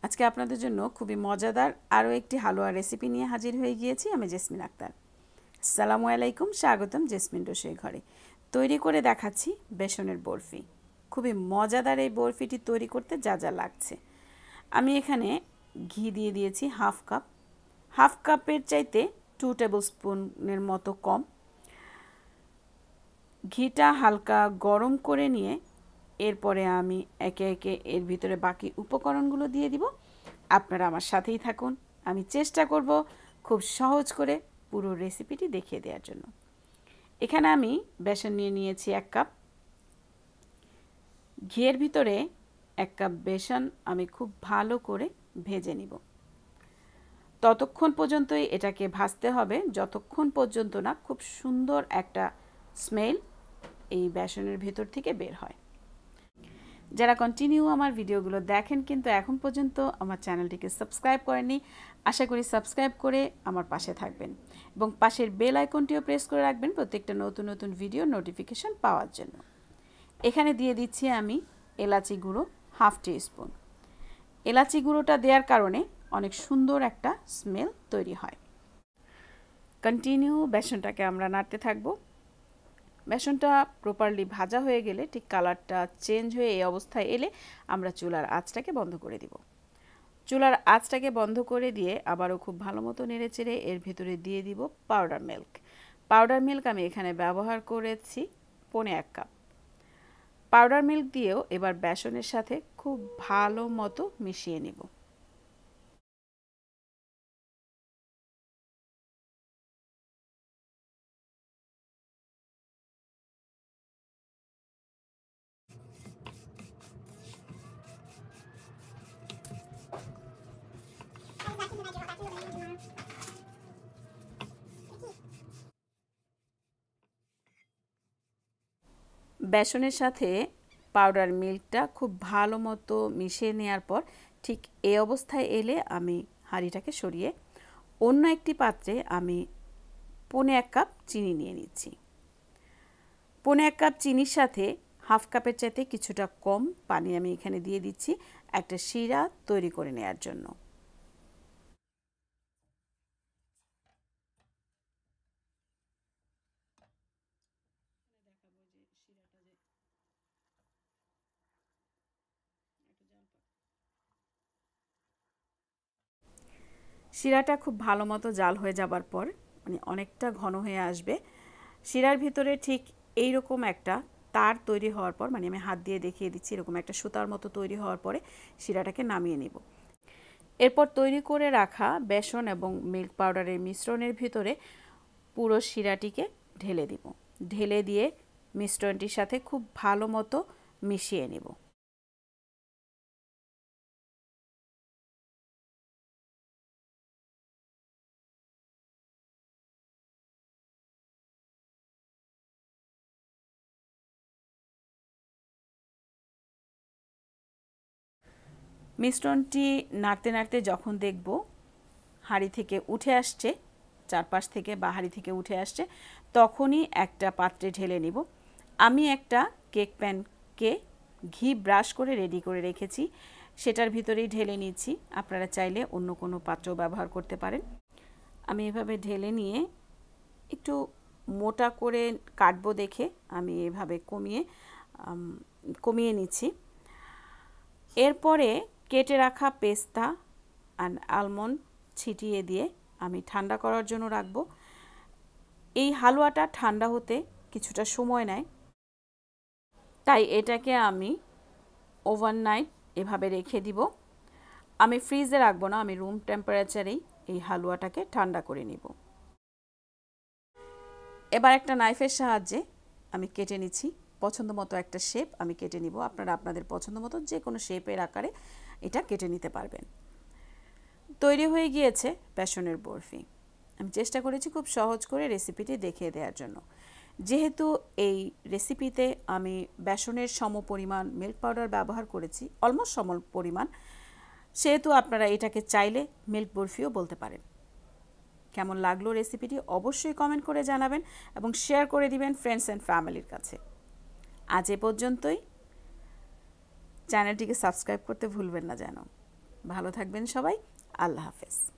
আজকে আপনাদের জন্য খুবই মজাদার আরও একটি হালুয়া রেসিপি নিয়ে হাজির হয়ে গিয়েছি। আমি জেসমিন আক্তার। আসসালামু আলাইকুম, স্বাগতম জাসমিন রোসুই ঘরে। তৈরি করে দেখাচ্ছি বেসনের বরফি। খুবই মজাদার এই বরফিটি তৈরি করতে যা যা লাগছে, আমি এখানে ঘি দিয়ে দিয়েছি হাফ কাপের চাইতে 2 টেবিল স্পুনের মতো কম। ঘিটা হালকা গরম করে নিয়ে এরপরে আমি একে একে এর ভিতরে বাকি উপকরণগুলো দিয়ে দিব। আপনারা আমার সাথেই থাকুন, আমি চেষ্টা করব খুব সহজ করে পুরো রেসিপিটি দেখিয়ে দেওয়ার জন্য। এখানে আমি বেসন নিয়ে নিয়েছি 1 কাপ। ঘিয়ের ভিতরে 1 কাপ বেসন আমি খুব ভালো করে ভেজে নিব। ততক্ষণ পর্যন্তই এটাকে ভাজতে হবে যতক্ষণ পর্যন্ত না খুব সুন্দর একটা স্মেল এই বেসনের ভিতর থেকে বের হয়। যারা কন্টিনিউ আমার ভিডিওগুলো দেখেন কিন্তু এখন পর্যন্ত আমার চ্যানেলটিকে সাবস্ক্রাইব করেননি, আশা করি সাবস্ক্রাইব করে আমার পাশে থাকবেন এবং পাশের বেল আইকনটিও প্রেস করে রাখবেন প্রত্যেকটা নতুন নতুন ভিডিও নোটিফিকেশন পাওয়ার জন্য। এখানে দিয়ে দিচ্ছি আমি এলাচি গুঁড়ো হাফ টিস্পুন। এলাচি গুঁড়োটা দেওয়ার কারণে অনেক সুন্দর একটা স্মেল তৈরি হয়। কন্টিনিউ বেসনটাকে আমরা নাড়তে থাকবো। বেসনটা প্রপারলি ভাজা হয়ে গেলে, ঠিক কালারটা চেঞ্জ হয়ে এই অবস্থায় এলে আমরা চুলার আঁচটাকে বন্ধ করে দিব। চুলার আঁচটাকে বন্ধ করে দিয়ে আবারও খুব ভালো মতো নেড়েচেড়ে এর ভিতরে দিয়ে দিব পাউডার মিল্ক। পাউডার মিল্ক আমি এখানে ব্যবহার করেছি 1.5 কাপ। পাউডার মিল্ক দিয়েও এবার বেসনের সাথে খুব ভালো মতো মিশিয়ে নিব। বেসনের সাথে পাউডার মিল্কটা খুব ভালো মতো মিশিয়ে নেওয়ার পর ঠিক এই অবস্থায় এলে আমি হাঁড়িটাকে সরিয়ে অন্য একটি পাত্রে আমি 1.5 কাপ চিনি নিয়ে নিচ্ছি। 1.5 কাপ চিনির সাথে হাফ কাপের চাইতে কিছুটা কম পানি আমি এখানে দিয়ে দিচ্ছি একটা শিরা তৈরি করে নেওয়ার জন্য। শিরাটা খুব ভালো মতো জাল হয়ে যাবার পর মানে অনেকটা ঘন হয়ে আসবে। শিরার ভিতরে ঠিক এই রকম একটা তার তৈরি হওয়ার পর, মানে আমি হাত দিয়ে দেখিয়ে দিচ্ছি, এরকম একটা সুতার মতো তৈরি হওয়ার পরে শিরাটাকে নামিয়ে নিব। এরপর তৈরি করে রাখা বেসন এবং মিল্ক পাউডারের মিশ্রণের ভিতরে পুরো শিরাটিকে ঢেলে দিব। ঢেলে দিয়ে মিশ্রণটির সাথে খুব ভালো মতো মিশিয়ে নেব। মিশ্রণটি নাড়তে নাড়তে যখন দেখব হাঁড়ি থেকে উঠে আসছে, চারপাশ থেকে বা হাঁড়ি থেকে উঠে আসছে, তখনই একটা পাত্রে ঢেলে নিব। আমি একটা কেক প্যানকে ঘি ব্রাশ করে রেডি করে রেখেছি, সেটার ভিতরেই ঢেলে নিচ্ছি। আপনারা চাইলে অন্য কোনো পাত্র ব্যবহার করতে পারেন। আমি এভাবে ঢেলে নিয়ে একটু মোটা করে কাটবো দেখে আমি এভাবে কমিয়ে নিচ্ছি। এরপরে কেটে রাখা পেস্তা আর আলমন্ড ছিটিয়ে দিয়ে আমি ঠান্ডা করার জন্য রাখবো। এই হালুয়াটা ঠান্ডা হতে কিছুটা সময় নেয়, তাই এটাকে আমি ওভারনাইট এভাবে রেখে দিব। আমি ফ্রিজে রাখবো না, আমি রুম টেম্পারেচারেই এই হালুয়াটাকে ঠান্ডা করে নিব। এবার একটা নাইফের সাহায্যে আমি কেটে নিচ্ছি। পছন্দ মতো একটা শেপ আমি কেটে নিব। আপনারা আপনাদের পছন্দ মতো যে কোনো শেপের আকারে এটা কেটে নিতে পারবেন। তৈরি হয়ে গিয়েছে বেসনের বরফি। আমি চেষ্টা করেছি খুব সহজ করে রেসিপিটি দেখিয়ে দেওয়ার জন্য। যেহেতু এই রেসিপিতে আমি বেসনের সমপরিমাণ মিল্ক পাউডার ব্যবহার করেছি, অলমোস্ট সম পরিমাণ, সেহেতু আপনারা এটাকে চাইলে মিল্ক বরফিও বলতে পারেন। কেমন লাগলো রেসিপিটি অবশ্যই কমেন্ট করে জানাবেন এবং শেয়ার করে দিবেন ফ্রেন্ডস অ্যান্ড ফ্যামিলির কাছে। আজ এ পর্যন্তই। চ্যানেলটিকে সাবস্ক্রাইব করতে ভুলবেন না যেন। ভালো থাকবেন সবাই। আল্লাহ হাফেজ।